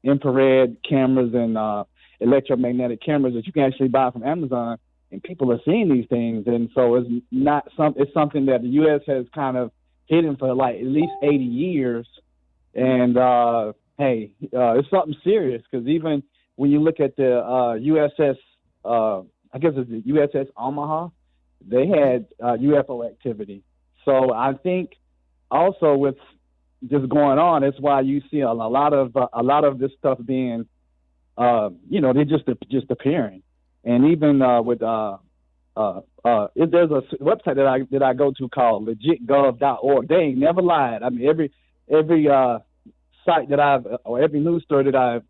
infrared cameras and electromagnetic cameras that you can actually buy from Amazon, and people are seeing these things. And so it's something that the U.S. has kind of hidden for like at least 80 years. And it's something serious because even when you look at the USS, I guess it's the USS Omaha, they Mm-hmm. had UFO activity. So I think also with just going on, that's why you see a lot of this stuff being, they're just appearing. And even there's a website that I go to called legitgov.org. They ain't never lied. I mean, every site that I've or every news story that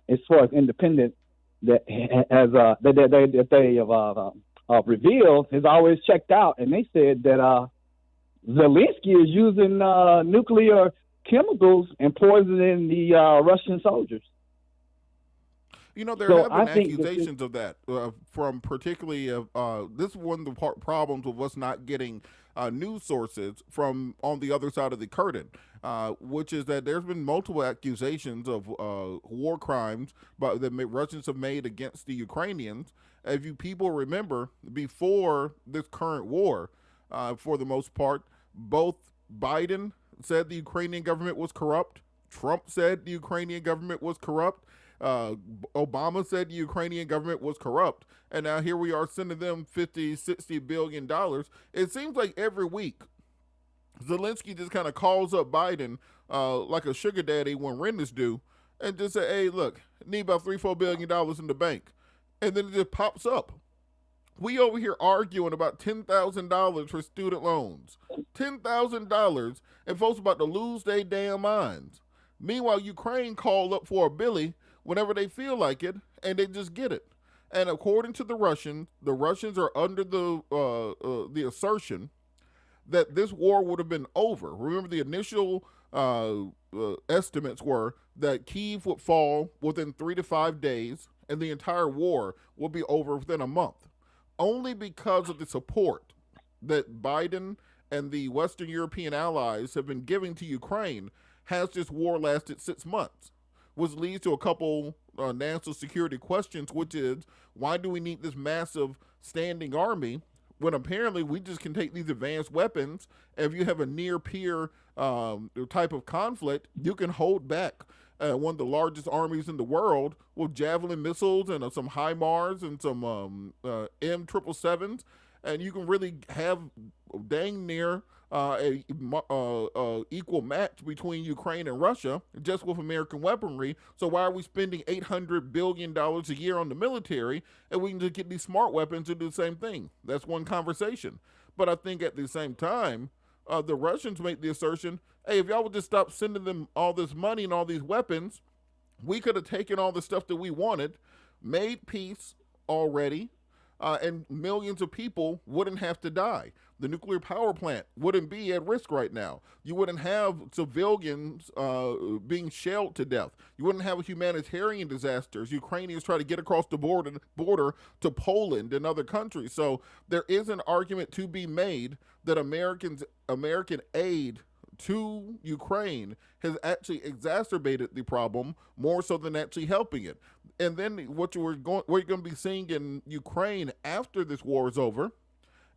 as far as independent that has that they have revealed has always checked out, and they said that Zelensky is using nuclear chemicals and poisoning the Russian soldiers. There So have I been think that this, accusations of that from particularly this is one of the problems of us not getting news sources from on the other side of the curtain, which is that there's been multiple accusations of war crimes that Russians have made against the Ukrainians. If you people remember, before this current war, for the most part, both Biden said the Ukrainian government was corrupt. Trump said the Ukrainian government was corrupt. Uh, Obama said the Ukrainian government was corrupt, and now here we are sending them 50, $60 billion. It seems like every week Zelensky just kind of calls up Biden like a sugar daddy when rent is due, and just say, "Hey, look, need about $3, $4 billion in the bank," and then it just pops up. We over here arguing about $10,000 for student loans, $10,000, and folks about to lose their damn minds. Meanwhile, Ukraine called up for a Billy whenever they feel like it, and they just get it. And according to the Russians are under the assertion that this war would have been over. Remember, the initial estimates were that Kyiv would fall within 3 to 5 days, and the entire war will be over within a month. Only because of the support that Biden and the Western European allies have been giving to Ukraine has this war lasted 6 months, which leads to a couple national security questions, which is why do we need this massive standing army when apparently we just can take these advanced weapons? If you have a near peer type of conflict, you can hold back one of the largest armies in the world with Javelin missiles and some HIMARS and some M777s, and you can really have dang near equal match between Ukraine and Russia just with American weaponry. So why are we spending $800 billion a year on the military and we can just get these smart weapons to do the same thing? That's one conversation. But I think at the same time, the Russians make the assertion, hey, if y'all would just stop sending them all this money and all these weapons, we could have taken all the stuff that we wanted, made peace already, and millions of people wouldn't have to die. The nuclear power plant wouldn't be at risk right now. You wouldn't have civilians being shelled to death. You wouldn't have humanitarian disasters. Ukrainians try to get across the border to Poland and other countries. So there is an argument to be made that American aid to Ukraine has actually exacerbated the problem more so than actually helping it. And then what you're going to be seeing in Ukraine after this war is over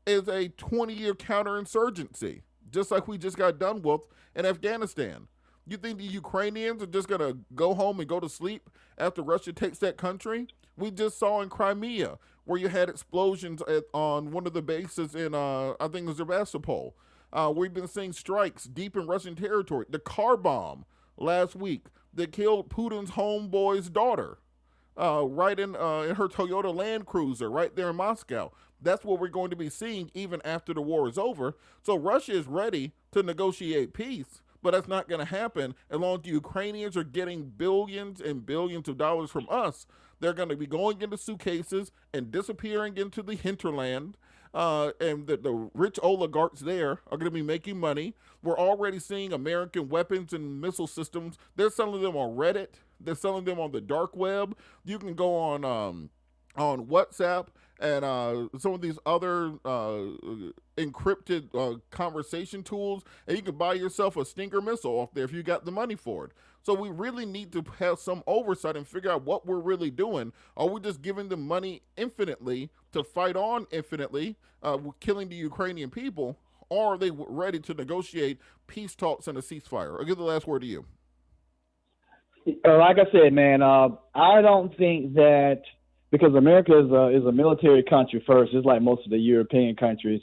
is a 20-year counterinsurgency, just like we just got done with in Afghanistan. You think the Ukrainians are just going to go home and go to sleep after Russia takes that country? We just saw in Crimea where you had explosions on one of the bases in, I think it was Sevastopol. We've been seeing strikes deep in Russian territory. The car bomb last week that killed Putin's homeboy's daughter, right in her Toyota Land Cruiser, right there in Moscow. That's what we're going to be seeing even after the war is over. So Russia is ready to negotiate peace, but that's not going to happen as long as the Ukrainians are getting billions and billions of dollars from us. They're going to be going into suitcases and disappearing into the hinterland. And the rich oligarchs there are going to be making money. We're already seeing American weapons and missile systems. They're selling them on Reddit. They're selling them on the dark web. You can go on WhatsApp and some of these other encrypted conversation tools, and you can buy yourself a Stinger missile off there if you got the money for it. So we really need to have some oversight and figure out what we're really doing. Are we just giving them money infinitely to fight on infinitely, killing the Ukrainian people? Or are they ready to negotiate peace talks and a ceasefire? I'll give the last word to you. Like I said, man, I don't think that because America is a military country first, just like most of the European countries.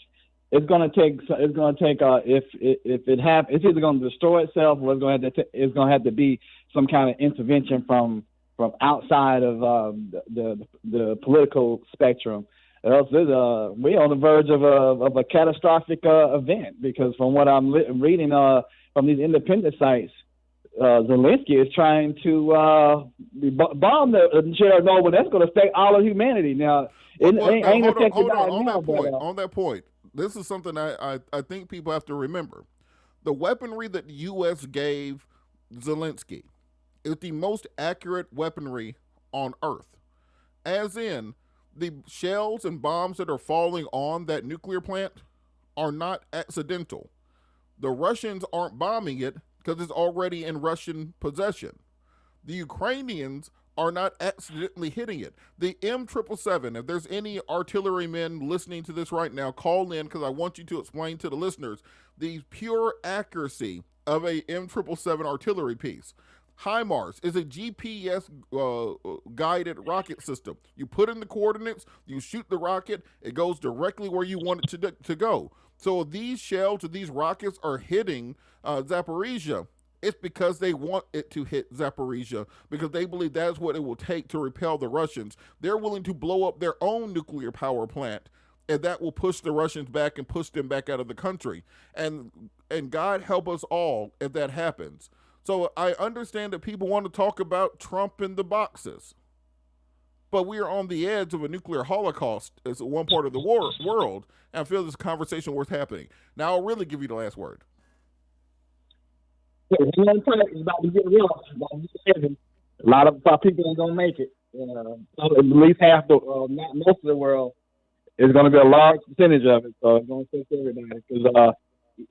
It's gonna take if it happens, it's either gonna destroy itself or it's gonna have to be some kind of intervention from outside of the political spectrum. Else, we're on the verge of a catastrophic event because from what I'm reading from these independent sites, Zelensky is trying to bomb the Chernobyl. That's going to affect all of humanity. Now, it ain't affected right now. On that point, this is something I think people have to remember. The weaponry that the U.S. gave Zelensky is the most accurate weaponry on Earth. As in, the shells and bombs that are falling on that nuclear plant are not accidental. The Russians aren't bombing it because it's already in Russian possession. The Ukrainians are not accidentally hitting it. The M777, if there's any artillerymen listening to this right now, call in because I want you to explain to the listeners the pure accuracy of a M777 artillery piece. HIMARS is a GPS guided rocket system. You put in the coordinates, you shoot the rocket, it goes directly where you want it to go. So these shells or these rockets are hitting Zaporizhia. It's because they want it to hit Zaporizhia because they believe that's what it will take to repel the Russians. They're willing to blow up their own nuclear power plant, and that will push the Russians back and push them back out of the country. And God help us all if that happens. So I understand that people want to talk about Trump in the boxes, but we are on the edge of a nuclear holocaust as one part of the world, and I feel this conversation worth happening. Now I'll really give you the last word. Yeah, it's about to get real. A lot of people ain't gonna make it. So at least half not most of the world is going to be a large percentage of it. So it's going to affect everybody because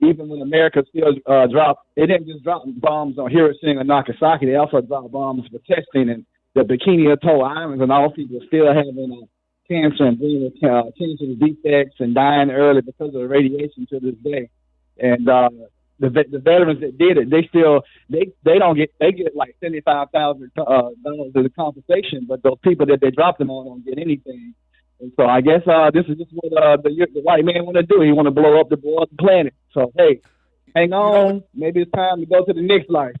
even when America still dropped, they didn't just drop bombs on Hiroshima and Nagasaki. They also dropped bombs for testing and the Bikini Atoll Islands, and all people still having cancer and cancer defects and dying early because of the radiation to this day. And the veterans that did it, they don't get like $75,000 as a compensation, but those people that they dropped them on don't get anything. And so I guess this is just what the white man want to do. He want to blow up the planet. So hey, hang on. Maybe it's time to go to the next life.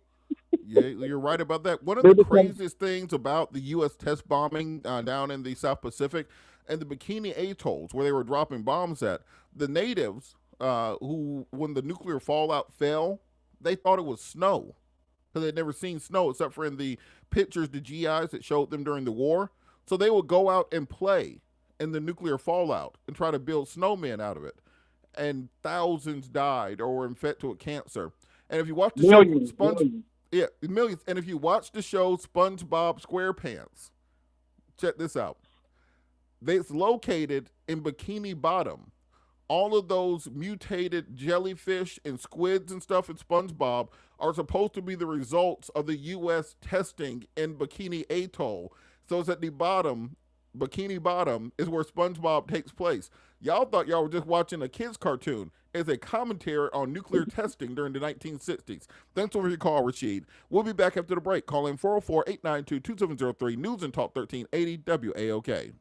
Yeah, you're right about that. One of the craziest things about the U.S. test bombing down in the South Pacific and the Bikini Atolls, where they were dropping bombs at, the natives who, when the nuclear fallout fell, they thought it was snow because they'd never seen snow except for in the pictures, the GIs that showed them during the war. So they would go out and play in the nuclear fallout and try to build snowmen out of it. And thousands died or were infected with cancer. And if you watch the show, millions. And if you watch the show SpongeBob SquarePants, check this out. It's located in Bikini Bottom. All of those mutated jellyfish and squids and stuff in SpongeBob are supposed to be the results of the U.S. testing in Bikini Atoll. So it's at the bottom. Bikini Bottom is where SpongeBob takes place. Y'all thought y'all were just watching a kid's cartoon. It's a commentary on nuclear testing during the 1960s. Thanks for your call, Rashid. We'll be back after the break. Call in 404-892-2703, News and Talk 1380 WAOK.